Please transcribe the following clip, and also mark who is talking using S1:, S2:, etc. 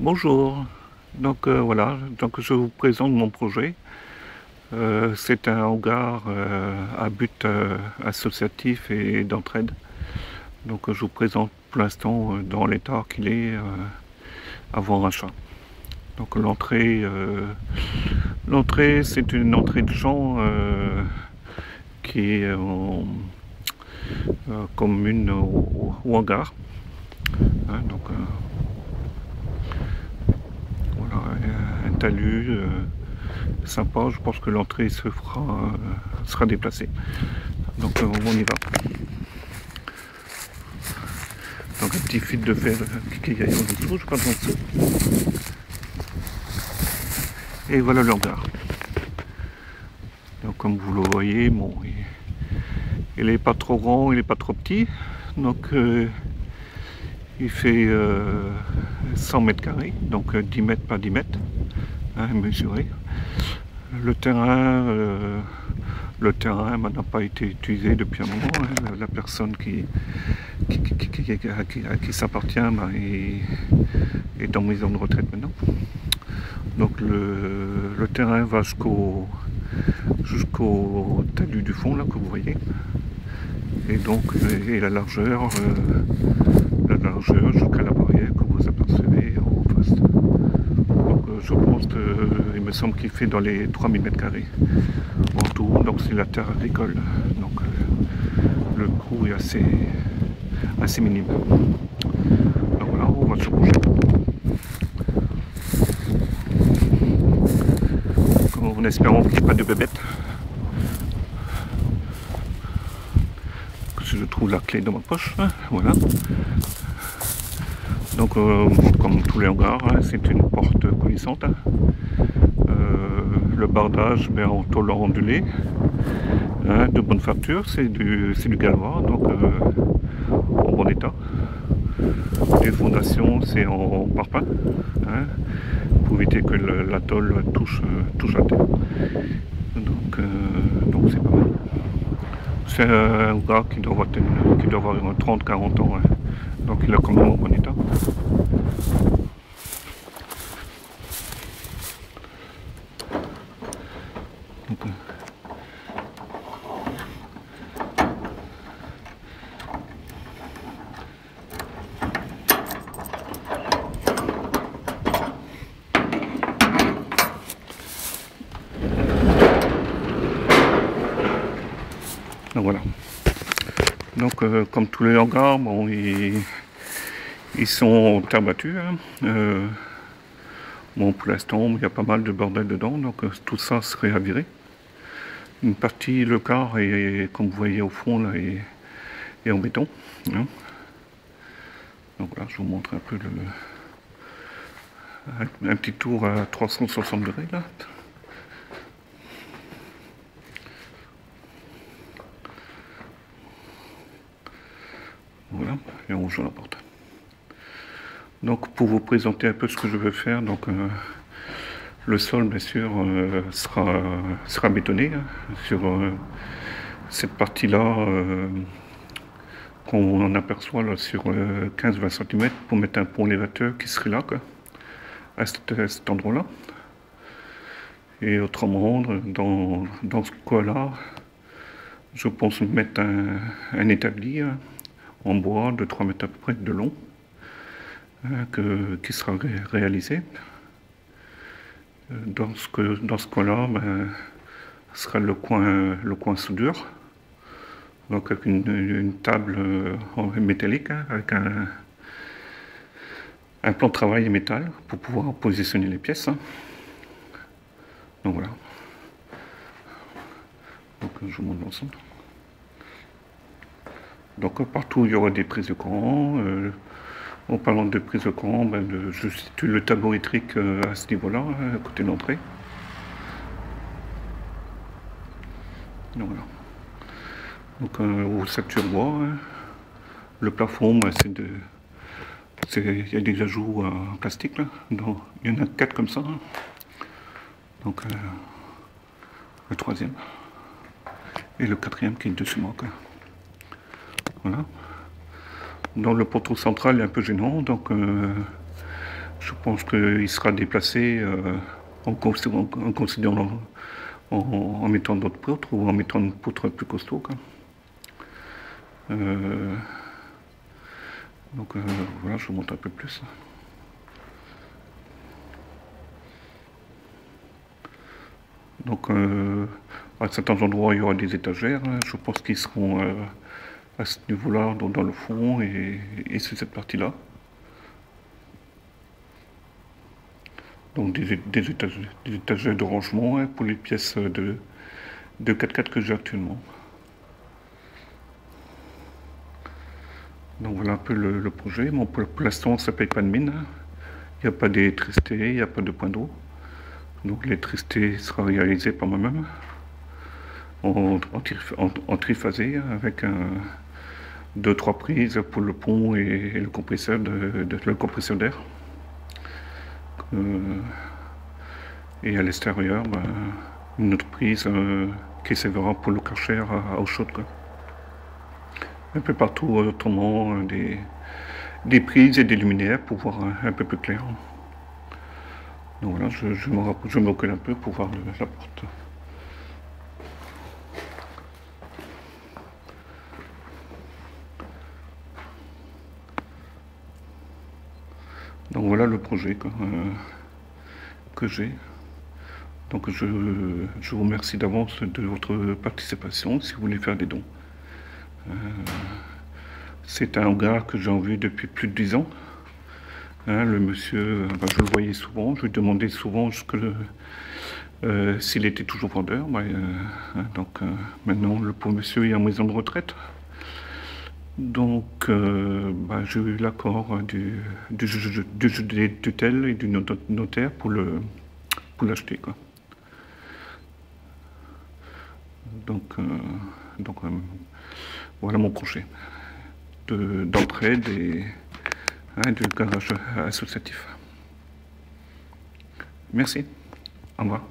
S1: Bonjour, voilà, donc je vous présente mon projet. C'est un hangar à but associatif et d'entraide. Je vous présente pour l'instant dans l'état qu'il est avant rachat. Donc l'entrée c'est une entrée de champ qui est commune au hangar. Hein, voilà, un talus sympa. Je pense que l'entrée sera déplacée. On y va. Donc un petit fil de fer qui est en dessous, je passe en dessous. Et voilà le hangar. Donc comme vous le voyez, bon, il n'est pas trop grand, il n'est pas trop petit. Il fait 100 mètres carrés, donc 10 mètres par 10 mètres, hein, mesuré. Le terrain n'a pas été utilisé depuis un moment. Hein. La personne à qui s'appartient est dans maison de retraite maintenant. Donc le terrain va jusqu'au talus du fond là que vous voyez. Et donc la largeur jusqu'à la barrière que vous apercevez en face. Je pense qu'il me semble qu'il fait dans les 3000 mètres carrés en tout. Donc c'est la terre agricole. Donc le coût est assez minime. Donc voilà, on va se bouger. En espérant qu'il n'y ait pas de bébête. Que je trouve la clé dans ma poche. Voilà. Donc comme tous les hangars, hein, c'est une porte coulissante. Le bardage en tôle ondulée, hein, de bonne facture, c'est du gallois, donc en bon état. Les fondations, c'est en parpaing, hein, pour éviter que la tôle touche la terre. Donc c'est pas mal. C'est un hangar qui doit avoir 30-40 ans, hein, donc il est quand même en bon état. Donc voilà. Donc comme tous les hangars, bon, ils sont en terre battue. Hein. Bon, pour l'instant, il y a pas mal de bordel dedans, donc tout ça serait à virer. Une partie, le quart, comme vous voyez au fond, là, est en béton. Hein. Donc voilà, je vous montre un peu un petit tour à 360 degrés là. Voilà, et on ouvre la porte. Donc pour vous présenter un peu ce que je veux faire, donc le sol bien sûr sera bétonné hein, sur cette partie-là qu'on aperçoit là, sur 15-20 cm pour mettre un pont élévateur qui serait là, quoi, à cet endroit-là. Et autrement, dans ce coin-là, je pense mettre un établi hein, en bois de 3 mètres à peu près de long qui sera réalisé. Dans ce coin-là, sera le coin soudure, donc avec une table métallique hein, avec un plan de travail métal pour pouvoir positionner les pièces. Hein. Donc voilà. Donc je vous montre l'ensemble. Donc partout il y aura des prises de courant. En parlant de prise de courant, je situe le tableau électrique à ce niveau-là, à côté de l'entrée. Donc voilà. Donc au secteur bois, hein. Le plafond, il y a des ajouts en plastique là. Donc, il y en a 4 comme ça. Hein. Donc le troisième et le quatrième qui est dessus moi. Voilà. Dans le poteau central, il est un peu gênant, donc Je pense qu'il sera déplacé en considérant, en mettant d'autres poutres ou en mettant une poutre plus costaud, quoi. Donc voilà, je vous montre un peu plus. Donc à certains endroits il y aura des étagères, hein. Je pense qu'ils seront à ce niveau-là, dans le fond et c'est cette partie-là. Donc des étagères de rangement, hein, pour les pièces de 4x4 que j'ai actuellement. Donc voilà un peu le projet. Bon, pour l'instant, ça ne paye pas de mine. Il n'y a pas d'électricité, il n'y a pas de point d'eau. Donc l'électricité sera réalisée par moi-même en triphasé avec 2-3 prises pour le pont et le compresseur d'air. Et à l'extérieur, une autre prise qui servira pour le karcher à eau chaude, quoi. Un peu partout autrement des prises et des luminaires pour voir un peu plus clair. Donc voilà, je me recule un peu pour voir la porte. Donc voilà le projet que j'ai. Donc je vous remercie d'avance de votre participation si vous voulez faire des dons. C'est un hangar que j'ai en vue depuis plus de 10 ans. Hein, le monsieur, je le voyais souvent, je lui demandais souvent s'il était toujours vendeur. Donc maintenant le pauvre monsieur est en maison de retraite. Donc j'ai eu l'accord du juge des tutelles et du notaire pour l'acheter, quoi. Donc voilà mon projet d'entraide et du garage associatif. Merci. Au revoir.